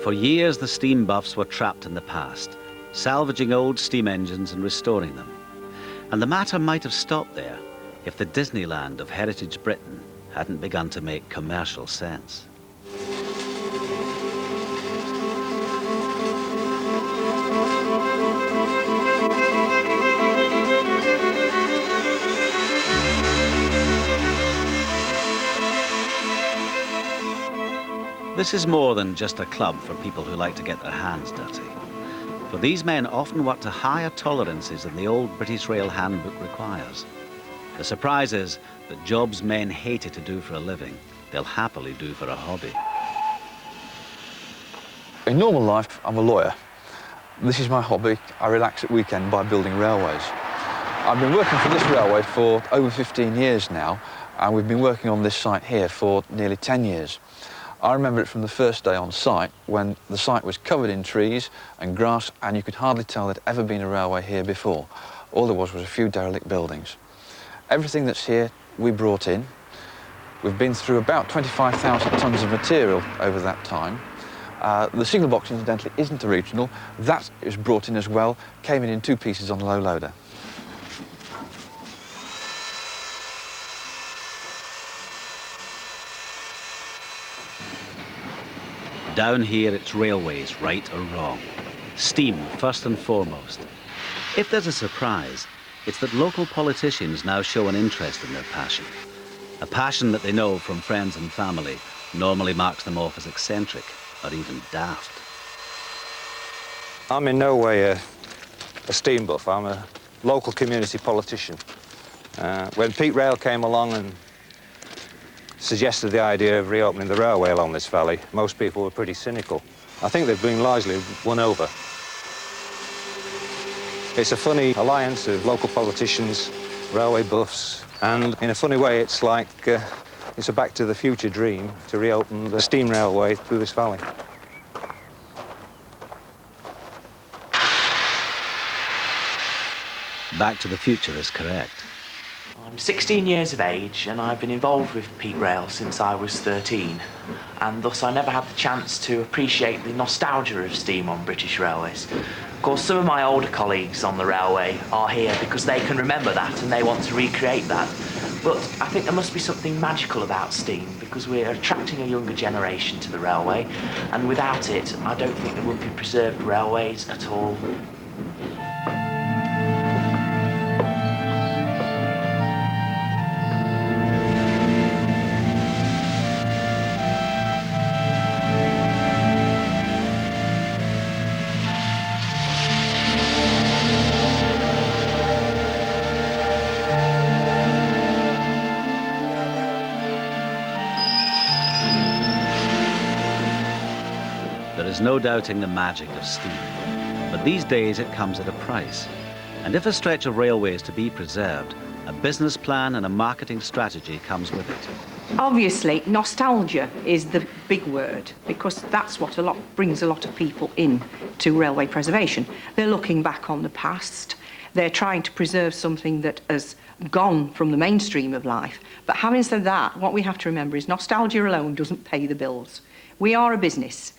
For years, the steam buffs were trapped in the past, salvaging old steam engines and restoring them. And the matter might have stopped there if the Disneyland of Heritage Britain hadn't begun to make commercial sense. This is more than just a club for people who like to get their hands dirty. For these men often work to higher tolerances than the old British Rail handbook requires. The surprise is that jobs men hated to do for a living, they'll happily do for a hobby. In normal life, I'm a lawyer. This is my hobby. I relax at weekend by building railways. I've been working for this railway for over 15 years now, and we've been working on this site here for nearly 10 years. I remember it from the first day on site, when the site was covered in trees and grass, and you could hardly tell there'd ever been a railway here before. All there was a few derelict buildings. Everything that's here, we brought in. We've been through about 25,000 tonnes of material over that time. The signal box, incidentally, isn't original. That is brought in as well, came in 2 pieces on the low loader. Down here, it's railways, right or wrong. Steam, first and foremost. If there's a surprise, it's that local politicians now show an interest in their passion. A passion that they know from friends and family normally marks them off as eccentric or even daft. I'm in no way a steam buff. I'm a local community politician. When Pete Rail came along and suggested the idea of reopening the railway along this valley, most people were pretty cynical. I think they've been largely won over. It's a funny alliance of local politicians, railway buffs, and in a funny way it's like it's a Back to the Future dream to reopen the steam railway through this valley. Back to the Future is correct. I'm 16 years of age and I've been involved with Pete Rail since I was 13, and thus I never had the chance to appreciate the nostalgia of steam on British railways. Of course, some of my older colleagues on the railway are here because they can remember that and they want to recreate that. But I think there must be something magical about steam because we're attracting a younger generation to the railway, and without it, I don't think there would be preserved railways at all. There's no doubting the magic of steam, but these days it comes at a price. And if a stretch of railway is to be preserved, a business plan and a marketing strategy comes with it. Obviously, nostalgia is the big word because that's what brings a lot of people in to railway preservation. They're looking back on the past, they're trying to preserve something that has gone from the mainstream of life. But having said that, what we have to remember is nostalgia alone doesn't pay the bills. We are a business.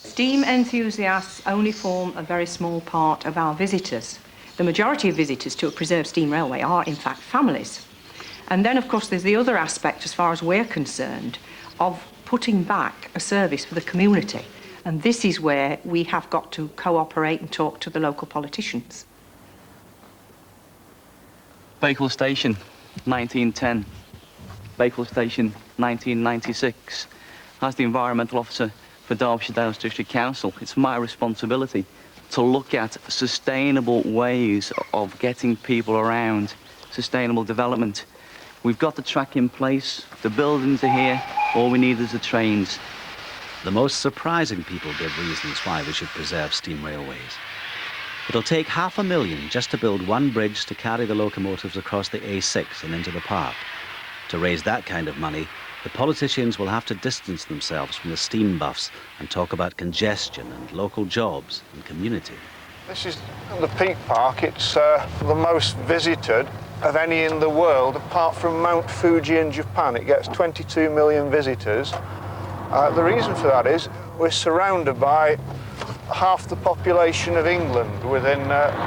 Steam enthusiasts only form a very small part of our visitors. The majority of visitors to a preserved steam railway are, in fact, families. And then, of course, there's the other aspect, as far as we're concerned, of putting back a service for the community. And this is where we have got to cooperate and talk to the local politicians. Bakewell Station, 1910. Bakewell Station, 1996. As the environmental officer for Derbyshire Dales District Council, it's my responsibility to look at sustainable ways of getting people around, sustainable development. We've got the track in place, the buildings are here, all we need is the trains. The most surprising people give reasons why we should preserve steam railways. It'll take $500,000 just to build one bridge to carry the locomotives across the A6 and into the park. To raise that kind of money, the politicians will have to distance themselves from the steam buffs and talk about congestion and local jobs and community. This is the Peak Park. It's the most visited of any in the world, apart from Mount Fuji in Japan. It gets 22 million visitors. The reason for that is we're surrounded by half the population of England within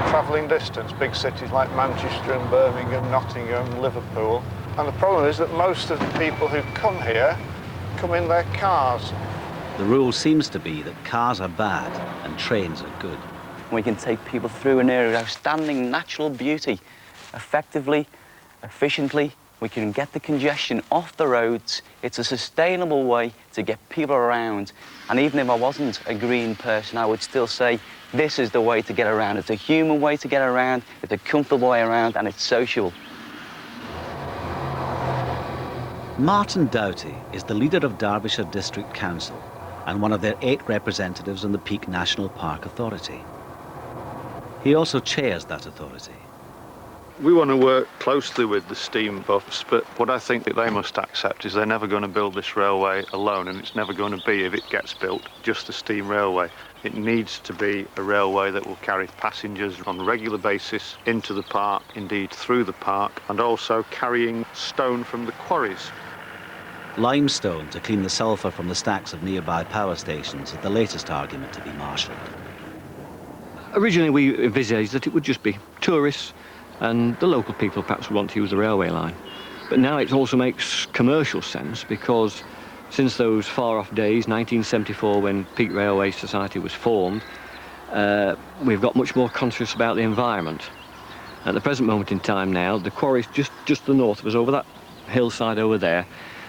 travelling distance, big cities like Manchester and Birmingham, Nottingham, Liverpool. And the problem is that most of the people who come here come in their cars. The rule seems to be that cars are bad and trains are good. We can take people through an area of outstanding natural beauty effectively, efficiently. We can get the congestion off the roads. It's a sustainable way to get people around. And even if I wasn't a green person, I would still say this is the way to get around. It's a human way to get around, it's a comfortable way around, and it's social. Martin Doughty is the leader of Derbyshire District Council and one of their 8 representatives on the Peak National Park Authority. He also chairs that authority. We want to work closely with the steam buffs, but what I think that they must accept is they're never going to build this railway alone, and it's never going to be, if it gets built, just a steam railway. It needs to be a railway that will carry passengers on a regular basis into the park, indeed through the park, and also carrying stone from the quarries. Limestone to clean the sulphur from the stacks of nearby power stations is the latest argument to be marshalled. Originally we envisaged that it would just be tourists and the local people perhaps would want to use the railway line. But now it also makes commercial sense because since those far-off days, 1974, when Peak Railway Society was formed, we've got much more conscious about the environment. At the present moment in time now, the quarries just to the north of us, over that hillside over there,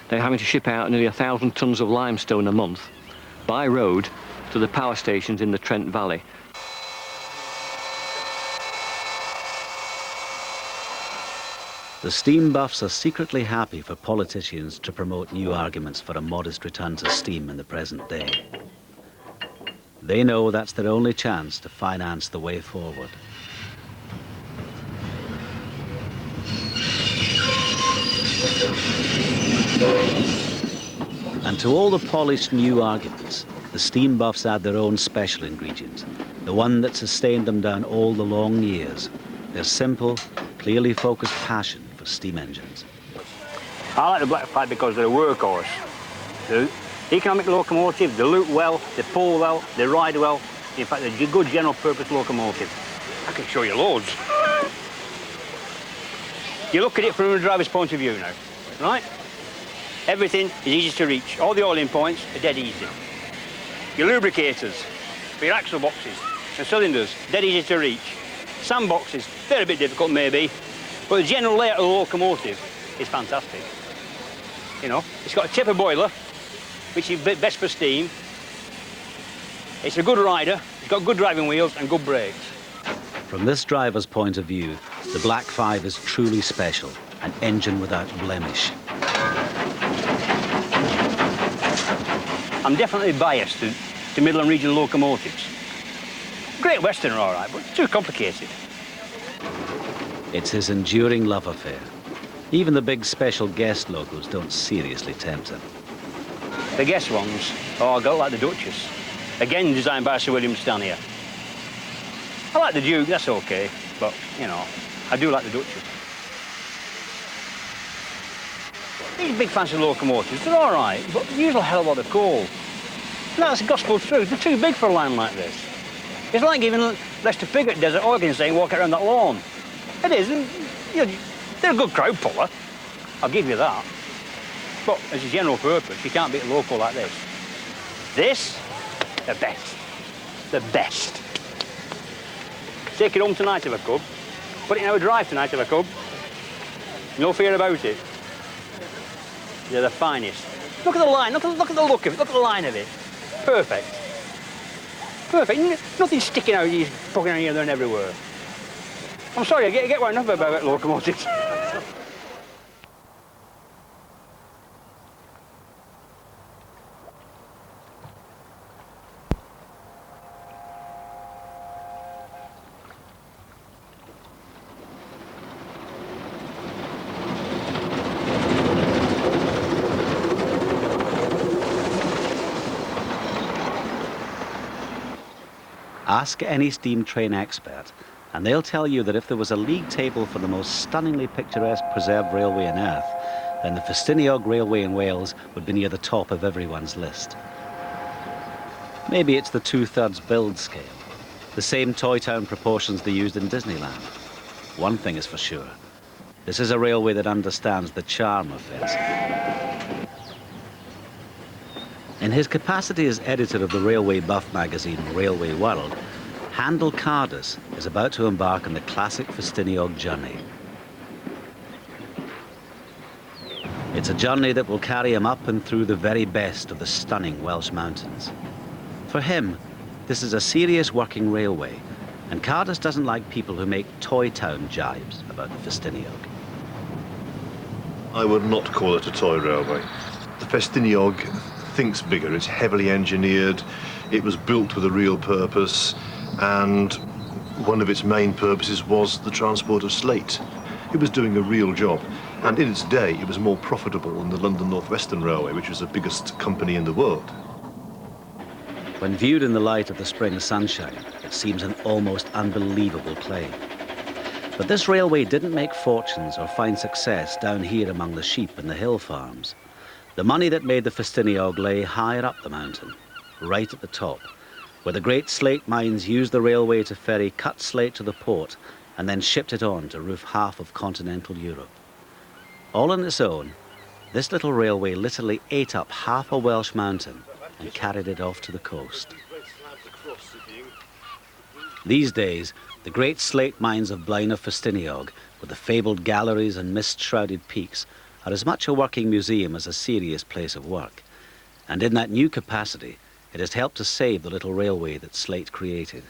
they're having to ship out nearly 1,000 tonnes of limestone a month by road to the power stations in the Trent Valley. The steam buffs are secretly happy for politicians to promote new arguments for a modest return to steam in the present day. They know that's their only chance to finance the way forward. And to all the polished new arguments, the steam buffs add their own special ingredient, the one that sustained them down all the long years, their simple, clearly focused passion for steam engines. I like the Black 5 because they're a workhorse. They're economic locomotive, they loop well, they pull well, they ride well. In fact, they're a good general purpose locomotive. I can show you loads. You look at it from a driver's point of view now, right? Everything is easy to reach. All the oiling points are dead easy. Your lubricators, for your axle boxes and cylinders, dead easy to reach. Sandboxes, they're a bit difficult maybe, but the general layout of the locomotive is fantastic. You know, it's got a tipper boiler, which is best for steam. It's a good rider, it's got good driving wheels and good brakes. From this driver's point of view, the Black 5 is truly special, an engine without blemish. I'm definitely biased to Midland Regional locomotives. Great Western are all right, but too complicated. It's his enduring love affair. Even the big special guest locos don't seriously tempt him. The guest ones, I got like the Duchess. Again, designed by Sir William Stanier. I like the Duke, that's okay, but, you know, I do like the Duchess. These big fancy locomotives, they're all right, but they use a hell of a lot of coal. No, that's gospel truth. They're too big for a line like this. It's like giving Lester Piggott Desert Organ saying walk around that lawn. It is, and, you know, they're a good crowd puller. I'll give you that. But as a general purpose, you can't beat a loco like this. This, the best. The best. Take it home tonight if I could. Put it in our drive tonight if I could. No fear about it. They're the finest. Look at the line, look at the look of it, look at the line of it. Perfect. Perfect. Nothing sticking out, he's poking around here, there and everywhere. I'm sorry, I get wound up about locomotives. Ask any steam train expert, and they'll tell you that if there was a league table for the most stunningly picturesque preserved railway on Earth, then the Ffestiniog Railway in Wales would be near the top of everyone's list. Maybe it's the 2/3 build scale, the same Toy Town proportions they used in Disneyland. One thing is for sure, this is a railway that understands the charm of fencing. In his capacity as editor of the railway buff magazine Railway World, Handel Cardus is about to embark on the classic Ffestiniog journey. It's a journey that will carry him up and through the very best of the stunning Welsh mountains. For him, this is a serious working railway, and Cardus doesn't like people who make Toy Town jibes about the Ffestiniog. I would not call it a toy railway. The Ffestiniog thinks bigger. It's heavily engineered. It was built with a real purpose, and one of its main purposes was the transport of slate. It was doing a real job, and in its day it was more profitable than the London North Western Railway, which was the biggest company in the world. When viewed in the light of the spring sunshine, it seems an almost unbelievable claim. But this railway didn't make fortunes or find success down here among the sheep and the hill farms. The money that made the Ffestiniog lay higher up the mountain, right at the top, where the great slate mines used the railway to ferry cut slate to the port and then shipped it on to roof half of continental Europe. All on its own, this little railway literally ate up half a Welsh mountain and carried it off to the coast. These days, the great slate mines of Blaenau Ffestiniog, with the fabled galleries and mist-shrouded peaks, are as much a working museum as a serious place of work. And in that new capacity, it has helped to save the little railway that Slate created.